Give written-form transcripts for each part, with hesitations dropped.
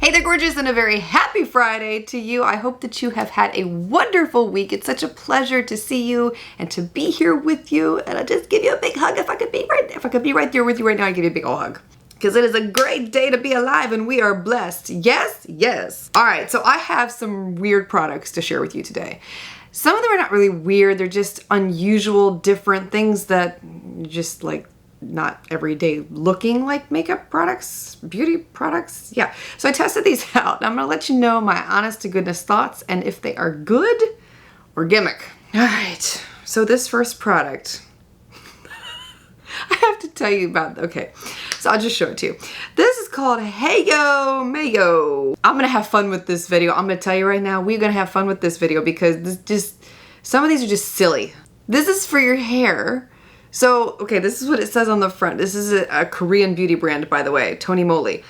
Hey there, gorgeous, and a very happy Friday to you. I hope that you have had a wonderful week. It's such a pleasure to see you and to be here with you. And I'll just give you a big hug if I could be right there with you right now. I'd give you a big old hug. Because it is a great day to be alive and we are blessed. Yes, yes. All right, so I have some weird products to share with you today. Some of them are not really weird. They're just unusual, different things that just like not everyday looking like makeup products, beauty products. Yeah. So I tested these out. I'm going to let you know my honest to goodness thoughts and if they are good or gimmick. All right. So this first product, I have to tell you about, okay. So I'll just show it to you. This is called Heyo Mayo. I'm going to have fun with this video. I'm going to tell you right now, we're going to have fun with this video because some of these are just silly. This is for your hair. So, okay, this is what it says on the front. This is a Korean beauty brand, by the way, Tony Moly.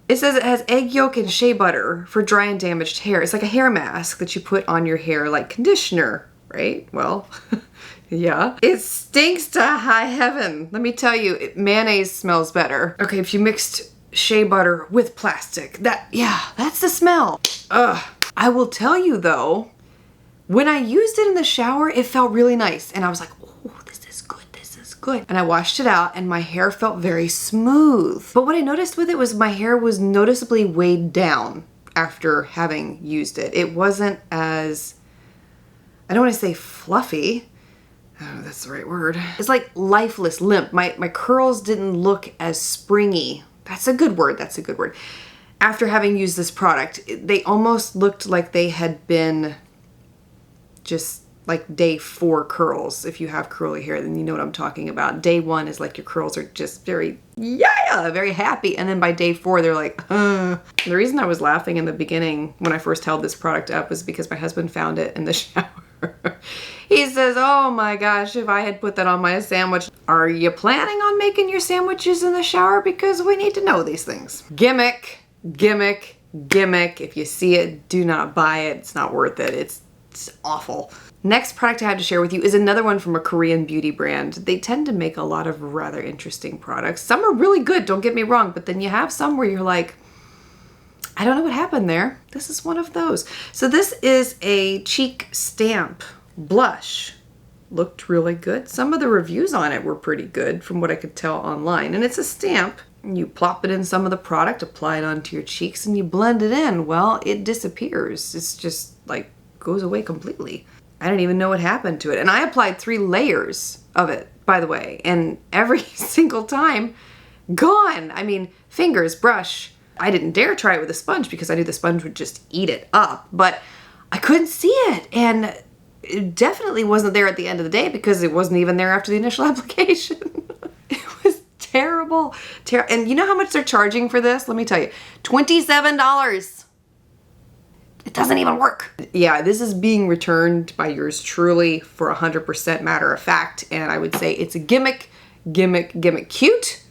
It says it has egg yolk and shea butter for dry and damaged hair. It's like a hair mask that you put on your hair like conditioner, right? Well, yeah. It stinks to high heaven. Let me tell you, mayonnaise smells better. Okay, if you mixed shea butter with plastic, that's the smell. Ugh. I will tell you though, when I used it in the shower, it felt really nice. And I was like, oh, this is good. Good. And I washed it out and my hair felt very smooth. But what I noticed with it was my hair was noticeably weighed down after having used it. It wasn't as, I don't want to say fluffy. I don't know if that's the right word. It's like lifeless, limp. My curls didn't look as springy. That's a good word. That's a good word. After having used this product, they almost looked like they had been just like day 4 curls. If you have curly hair, then you know what I'm talking about. Day 1 is like your curls are just very happy. And then by day 4, they're like, The reason I was laughing in the beginning when I first held this product up was because my husband found it in the shower. He says, oh my gosh, if I had put that on my sandwich. Are you planning on making your sandwiches in the shower? Because we need to know these things. Gimmick, gimmick, gimmick. If you see it, do not buy it. It's not worth it. It's awful. Next product I have to share with you is another one from a Korean beauty brand. They tend to make a lot of rather interesting products. Some are really good, don't get me wrong, but then you have some where you're like, I don't know what happened there. This is one of those. So this is a cheek stamp blush. Looked really good. Some of the reviews on it were pretty good from what I could tell online. And it's a stamp. You plop it in some of the product, apply it onto your cheeks, and you blend it in. Well, it disappears. It's just like goes away completely. I didn't even know what happened to it. And I applied 3 layers of it, by the way. And every single time, gone. I mean, fingers, brush. I didn't dare try it with a sponge because I knew the sponge would just eat it up. But I couldn't see it. And it definitely wasn't there at the end of the day because it wasn't even there after the initial application. It was terrible. And you know how much they're charging for this? Let me tell you. $27. It doesn't even work. Yeah, this is being returned by yours truly for 100% matter of fact. And I would say it's a gimmick, gimmick, gimmick. Cute.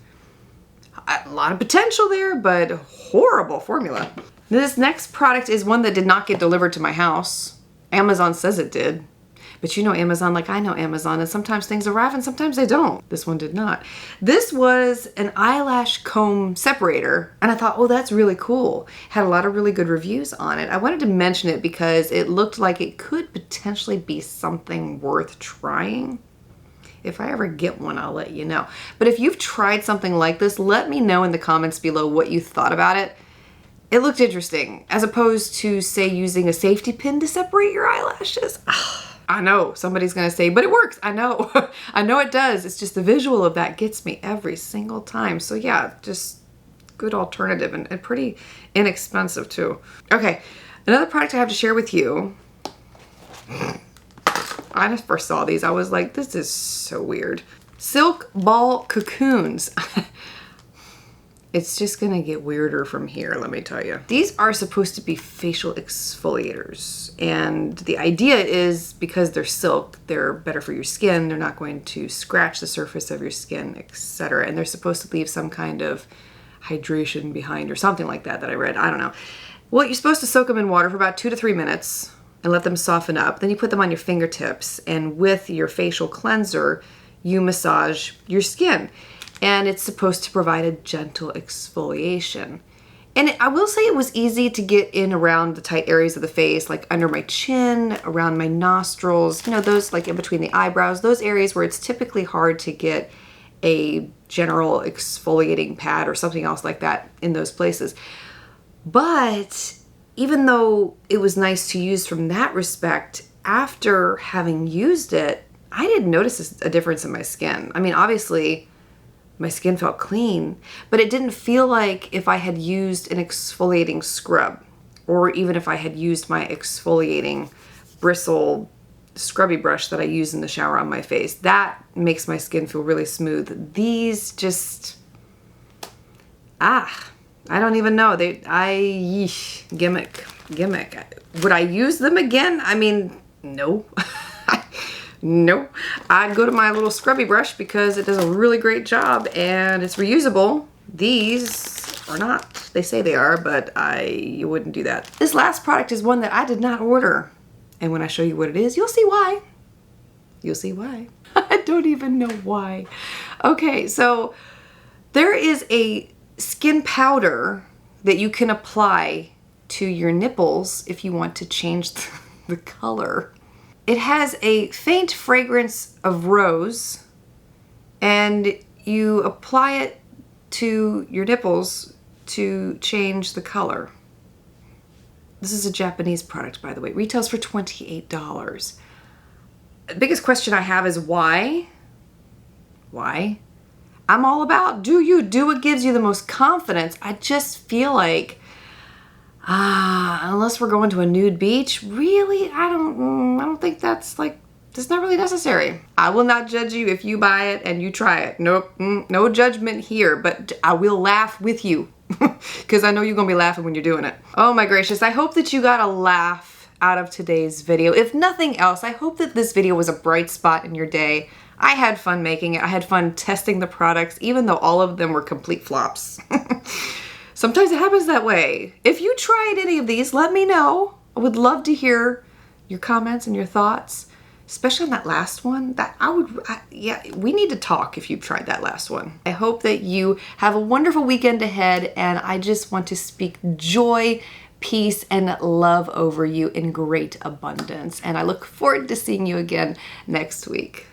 A lot of potential there, but horrible formula. This next product is one that did not get delivered to my house. Amazon says it did. But you know Amazon like I know Amazon, and sometimes things arrive and sometimes they don't. This one did not. This was an eyelash comb separator, and I thought, oh, that's really cool. Had a lot of really good reviews on it. I wanted to mention it because it looked like it could potentially be something worth trying. If I ever get one, I'll let you know. But if you've tried something like this, let me know in the comments below what you thought about it. It looked interesting, as opposed to, say, using a safety pin to separate your eyelashes. I know somebody's gonna say, but it works. I know. I know it does. It's just the visual of that gets me every single time. So yeah, just good alternative and pretty inexpensive too. Okay, another product I have to share with you. I just first saw these, I was like, this is so weird. Silk ball cocoons. It's just gonna get weirder from here, let me tell you. These are supposed to be facial exfoliators. And the idea is because they're silk, they're better for your skin. They're not going to scratch the surface of your skin, etc. And they're supposed to leave some kind of hydration behind or something like that I read. I don't know. Well, you're supposed to soak them in water for about 2 to 3 minutes and let them soften up. Then you put them on your fingertips, and with your facial cleanser, you massage your skin. And it's supposed to provide a gentle exfoliation. And I will say it was easy to get in around the tight areas of the face, like under my chin, around my nostrils, you know, those like in between the eyebrows, those areas where it's typically hard to get a general exfoliating pad or something else like that in those places. But even though it was nice to use from that respect, after having used it, I didn't notice a difference in my skin. I mean, obviously, my skin felt clean, but it didn't feel like if I had used an exfoliating scrub, or even if I had used my exfoliating bristle scrubby brush that I use in the shower on my face. That makes my skin feel really smooth. These just, I don't even know. Gimmick. Would I use them again? I mean, no. No. I'd go to my little scrubby brush because it does a really great job and it's reusable. These are not. They say they are, but you wouldn't do that. This last product is one that I did not order. And when I show you what it is, you'll see why. You'll see why. I don't even know why. Okay, so there is a skin powder that you can apply to your nipples if you want to change the color. It has a faint fragrance of rose, and you apply it to your nipples to change the color. This is a Japanese product, by the way. It retails for $28. The biggest question I have is why? Why? I'm all about do what gives you the most confidence. I just feel like, unless we're going to a nude beach, really, I don't think that's not really necessary. I will not judge you if you buy it and you try it. Nope, no judgment here, but I will laugh with you because I know you're gonna be laughing when you're doing it. Oh my gracious, I hope that you got a laugh out of today's video. If nothing else, I hope that this video was a bright spot in your day. I had fun making it. I had fun testing the products, even though all of them were complete flops. Sometimes it happens that way. If you tried any of these, let me know. I would love to hear your comments and your thoughts, especially on that last one. Yeah, we need to talk if you've tried that last one. I hope that you have a wonderful weekend ahead, and I just want to speak joy, peace, and love over you in great abundance. And I look forward to seeing you again next week.